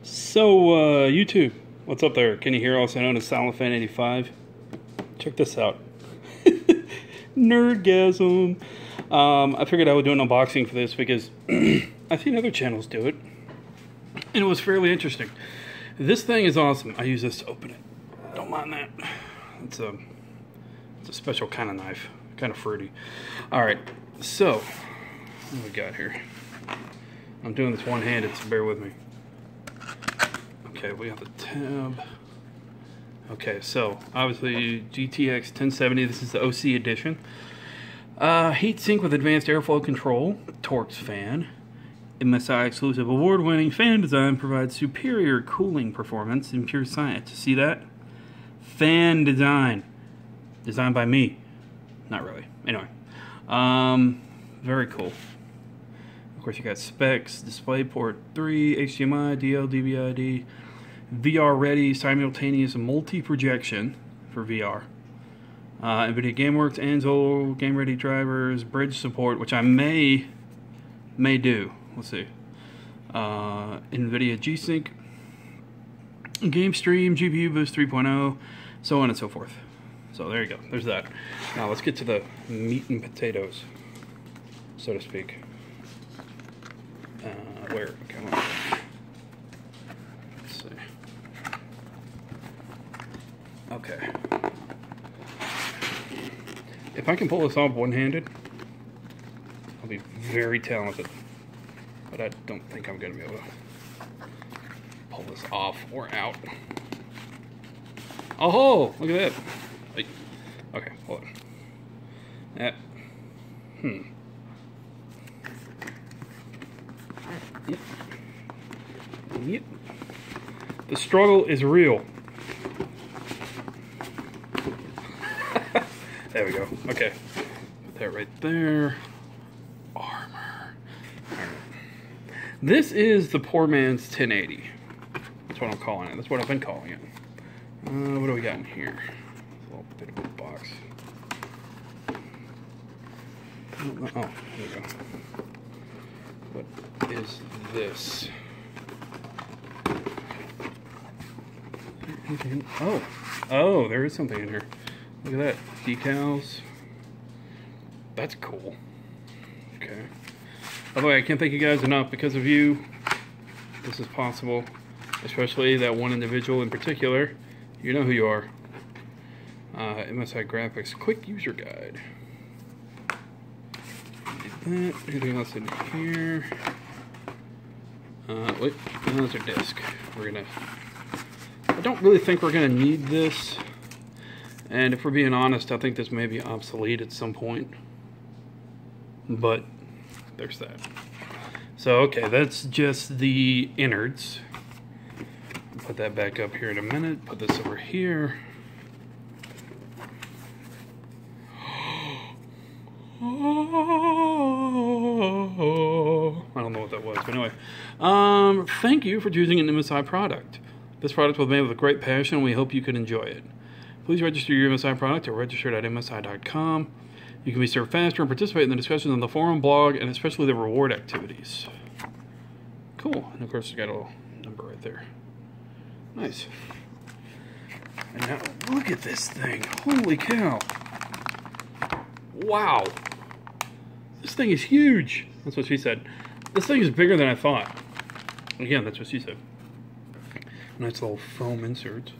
So, YouTube, what's up there? Can you hear, also known as SilentFan85? Check this out. Nerdgasm. I figured I would do an unboxing for this because I've seen other channels do it, and it was fairly interesting. This thing is awesome. I use this to open it. Don't mind that. It's a special kind of knife, kind of fruity. All right, so what do we got here? I'm doing this one-handed, so bear with me. Okay, we got the tab. Okay, so obviously GTX 1070. This is the OC Edition. Heatsink with advanced airflow control. Torx fan. MSI exclusive award-winning fan design provides superior cooling performance in pure science. See that? Fan design. Designed by me. Not really. Anyway. Very cool. Of course, you got specs, DisplayPort 3, HDMI, DL, DVI-D, VR ready, simultaneous multi-projection for VR. nVidia GameWorks, Anvil, game ready drivers, bridge support, which I may do. Let's see. nVidia G-Sync, Game Stream, GPU Boost 3.0, so on and so forth. So there you go. There's that. Now let's get to the meat and potatoes, so to speak. Where? Okay, let's see. Okay. If I can pull this off one-handed, I'll be very talented. But I don't think I'm going to be able to pull this off or out. Oh, look at that. Wait. Okay, hold on. That. Yep. Yep. The struggle is real. There we go. Okay. Put that right there. Armor. Alright. This is the poor man's 1080. That's what I'm calling it. That's what I've been calling it. What do we got in here? A little bit of a box. Oh, there we go. What is this? Oh, there is something in here. Look at that. Decals. That's cool. Okay. By the way, I can't thank you guys enough. Because of you, this is possible. Especially that one individual in particular. You know who you are. MSI Graphics Quick User Guide. That. Anything else in here? Wait, another disc. I don't really think we're gonna need this. And if we're being honest, I think this may be obsolete at some point. But there's that. So okay, that's just the innards. Put that back up here in a minute. Put this over here. I don't know what that was, but anyway. Thank you for choosing an MSI product. This product was made with great passion, and we hope you can enjoy it. Please register your MSI product at register.msi.com. You can be served faster and participate in the discussions on the forum, blog, and especially the reward activities. Cool. And of course, you got a little number right there. Nice. And now, look at this thing. Holy cow. Wow. This thing is huge. That's what she said. This thing is bigger than I thought. Again, that's what she said. Nice little foam insert.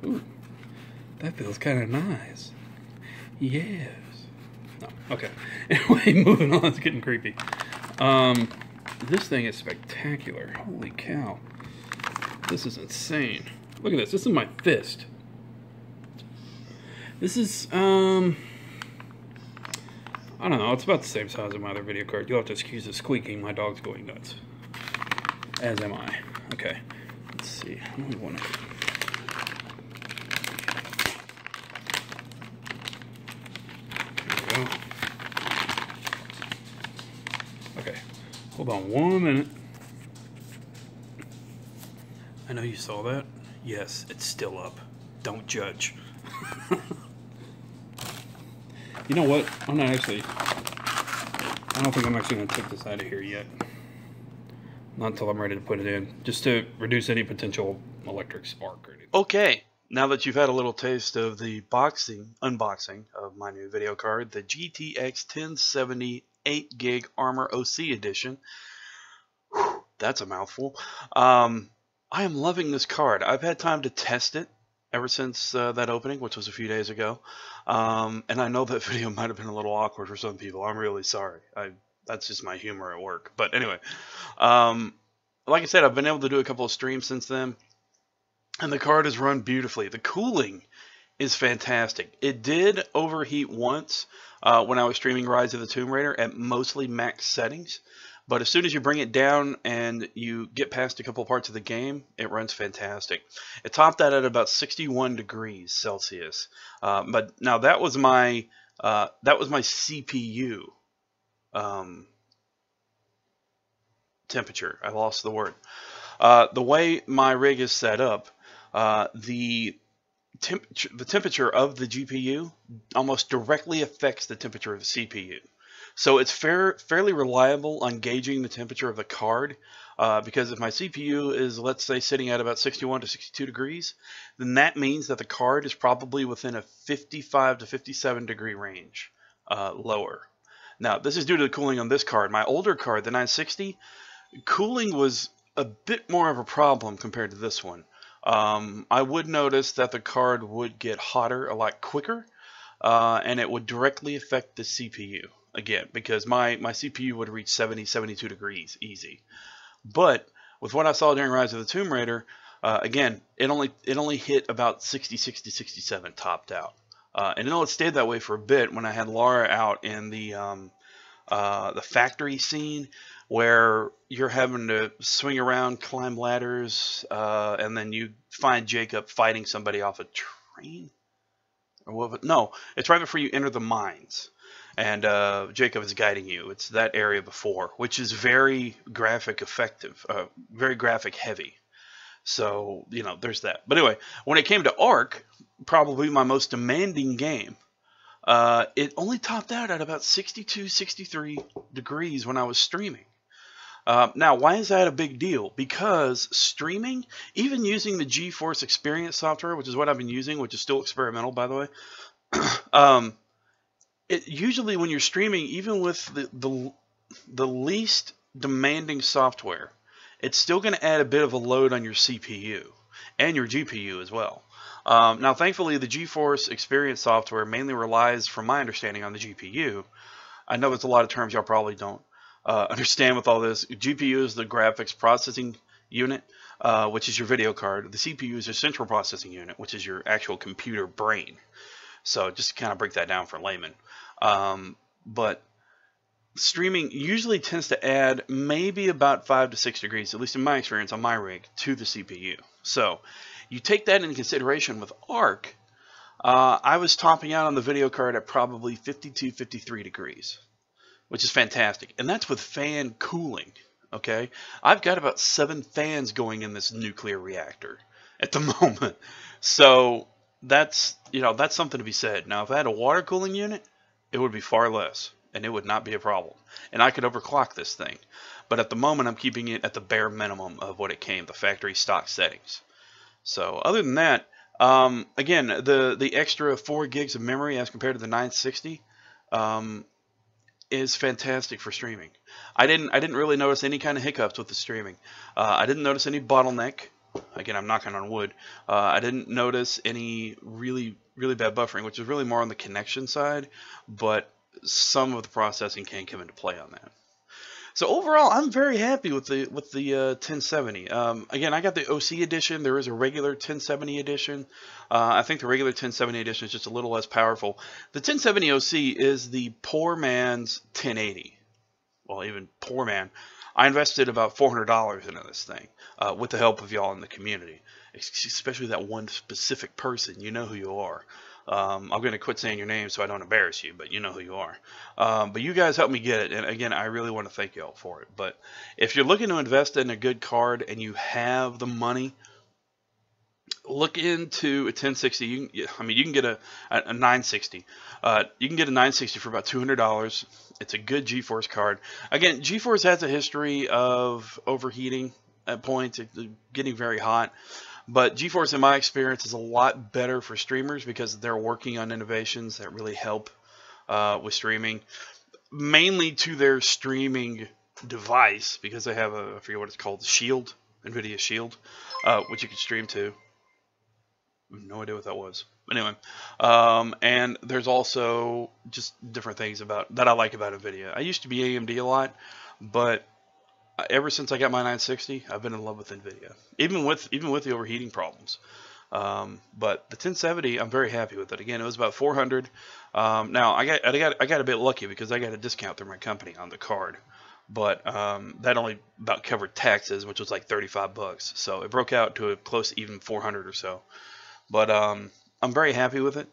Ooh. That feels kind of nice. Yes. No. Okay. Anyway, moving on. It's getting creepy. This thing is spectacular. Holy cow. This is insane. Look at this. This is my fist. This is, I don't know. It's about the same size as my other video card. You'll have to excuse the squeaking. My dog's going nuts. As am I. Okay. Let's see. Only one. There we go. Okay. Hold on 1 minute. I know you saw that. Yes, it's still up. Don't judge. You know what? I don't think I'm actually going to take this out of here yet. Not until I'm ready to put it in, just to reduce any potential electric spark or anything. Okay, now that you've had a little taste of the unboxing of my new video card, the GTX 1070 8GB Armor OC Edition, that's a mouthful. I am loving this card. I've had time to test it ever since that opening, which was a few days ago. And I know that video might have been a little awkward for some people. I'm really sorry. That's just my humor at work. But anyway, like I said, I've been able to do a couple of streams since then, and the card has run beautifully. The cooling is fantastic. It did overheat once when I was streaming Rise of the Tomb Raider at mostly max settings. But as soon as you bring it down and you get past a couple parts of the game, it runs fantastic. It topped out at about 61 degrees Celsius. But now that was my CPU temperature. I lost the word. The way my rig is set up, the temperature of the GPU almost directly affects the temperature of the CPU. So it's fairly reliable on gauging the temperature of the card, because if my CPU is, let's say, sitting at about 61 to 62 degrees, then that means that the card is probably within a 55 to 57 degree range lower. Now, this is due to the cooling on this card. My older card, the 960, cooling was a bit more of a problem compared to this one. I would notice that the card would get hotter a lot quicker, and it would directly affect the CPU. Again, because my CPU would reach 70, 72 degrees easy. But with what I saw during Rise of the Tomb Raider, again, it only hit about 60, 60, 67 topped out. And it stayed that way for a bit when I had Lara out in the factory scene, where you're having to swing around, climb ladders, and then you find Jacob fighting somebody off a train. Or what? No, it's right before you enter the mines. And Jacob is guiding you. It's that area before, which is very graphic effective, very graphic heavy. So, you know, there's that. But anyway, when it came to Ark, probably my most demanding game, it only topped out at about 62, 63 degrees when I was streaming. Now, why is that a big deal? Because streaming, even using the GeForce Experience software, which is what I've been using, which is still experimental, by the way, usually when you're streaming, even with the least demanding software, it's still going to add a bit of a load on your CPU and your GPU as well. Now, thankfully, the GeForce Experience software mainly relies, from my understanding, on the GPU. I know there's a lot of terms y'all probably don't understand with all this. GPU is the graphics processing unit, which is your video card. The CPU is your central processing unit, which is your actual computer brain. So just to kind of break that down for laymen. But streaming usually tends to add maybe about 5 to 6 degrees, at least in my experience on my rig, to the CPU. So you take that into consideration with Ark. I was topping out on the video card at probably 52, 53 degrees, which is fantastic. And that's with fan cooling, okay? I've got about 7 fans going in this nuclear reactor at the moment. So that's something to be said. Now, if I had a water cooling unit, it would be far less, and it would not be a problem. And I could overclock this thing. But at the moment, I'm keeping it at the bare minimum of what it came, the factory stock settings. So other than that, again, the extra 4 gigs of memory as compared to the 960 is fantastic for streaming. I didn't really notice any kind of hiccups with the streaming. I didn't notice any bottleneck. Again, I'm knocking on wood. I didn't notice any really bad buffering, which is really more on the connection side, but some of the processing can come into play on that. So overall, I'm very happy with the 1070. Again, I got the OC edition. There is a regular 1070 edition. I think the regular 1070 edition is just a little less powerful. The 1070 OC is the poor man's 1080. Well, even poor man. I invested about $400 into this thing with the help of y'all in the community, especially that one specific person. You know who you are. I'm going to quit saying your name so I don't embarrass you, but you know who you are. But you guys helped me get it, and again, I really want to thank y'all for it. But if you're looking to invest in a good card and you have the money, look into a 1060. You can get a 960. You can get a 960 for about $200. It's a good GeForce card. Again, GeForce has a history of overheating at points, getting very hot. But GeForce, in my experience, is a lot better for streamers because they're working on innovations that really help with streaming, mainly to their streaming device, because they have I forget what it's called, Shield, nVidia Shield, which you can stream to. No idea what that was. But anyway, and there's also just different things that I like about nVidia. I used to be AMD a lot, but ever since I got my 960, I've been in love with nVidia, even with the overheating problems. But the 1070, I'm very happy with it. Again, it was about $400. Now I got a bit lucky because I got a discount through my company on the card, but that only about covered taxes, which was like $35. So it broke out to a close to even 400 or so. But I'm very happy with it.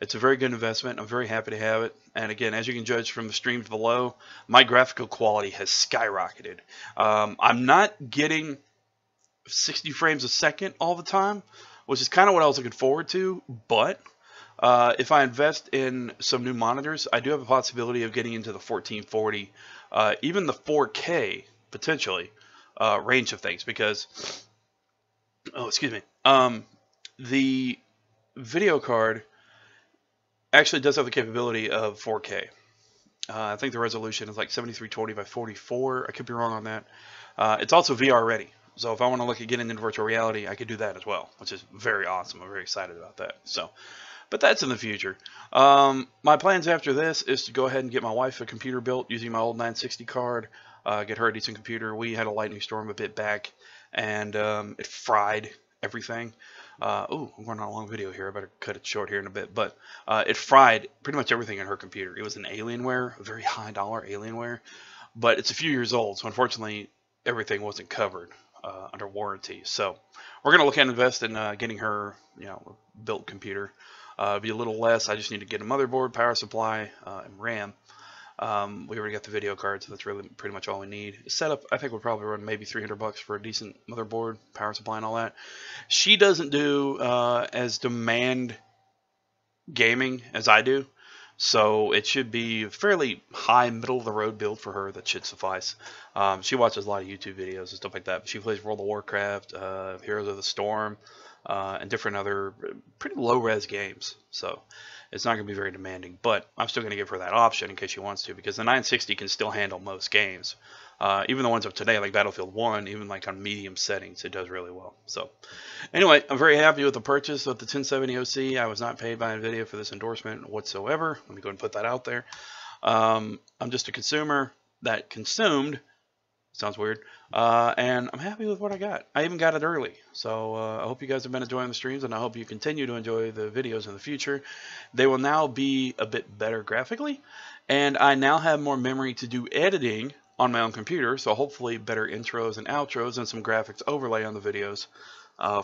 It's a very good investment. I'm very happy to have it. And again, as you can judge from the streams below, my graphical quality has skyrocketed. I'm not getting 60 frames a second all the time, which is kind of what I was looking forward to. But if I invest in some new monitors, I do have a possibility of getting into the 1440, even the 4K, potentially, range of things. Because, the video card actually does have the capability of 4K. I think the resolution is like 7320 by 44. I could be wrong on that. It's also VR ready. So if I want to look at getting into virtual reality, I could do that as well, which is very awesome. I'm very excited about that. So, but that's in the future. My plans after this is to go ahead and get my wife a computer built using my old 960 card, get her a decent computer. We had a lightning storm a bit back, and it fried everything. Oh, I'm going on a long video here. I better cut it short here in a bit. But it fried pretty much everything in her computer. It was an Alienware, a very high dollar Alienware. But it's a few years old, so unfortunately everything wasn't covered under warranty. So we're going to look at invest in getting her, a built computer. Be a little less. I just need to get a motherboard, power supply, and RAM. We already got the video card, so that's really pretty much all we need. Setup, I think we'll probably run maybe $300 for a decent motherboard, power supply, and all that. She doesn't do as demand gaming as I do, so it should be a fairly high, middle-of-the-road build for her that should suffice. She watches a lot of YouTube videos and stuff like that. She plays World of Warcraft, Heroes of the Storm, and different other pretty low-res games, so it's not going to be very demanding, but I'm still going to give her that option in case she wants to, because the 960 can still handle most games. Even the ones of today, like Battlefield 1, even like on medium settings, it does really well. So anyway, I'm very happy with the purchase of the 1070 OC. I was not paid by nVidia for this endorsement whatsoever. Let me go ahead and put that out there. I'm just a consumer that consumed. Sounds weird. And I'm happy with what I got. I even got it early. So I hope you guys have been enjoying the streams, and I hope you continue to enjoy the videos in the future. They will now be a bit better graphically, and I now have more memory to do editing on my own computer, so hopefully better intros and outros and some graphics overlay on the videos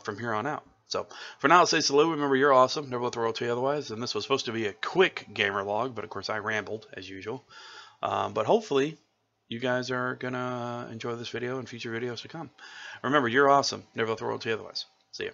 from here on out. So for now, I'll say salute. Remember, you're awesome. Never let the world tell you otherwise. And this was supposed to be a quick gamer log, but of course I rambled as usual. But hopefully you guys are going to enjoy this video and future videos to come. Remember, you're awesome. Never let the world tell you otherwise. See ya.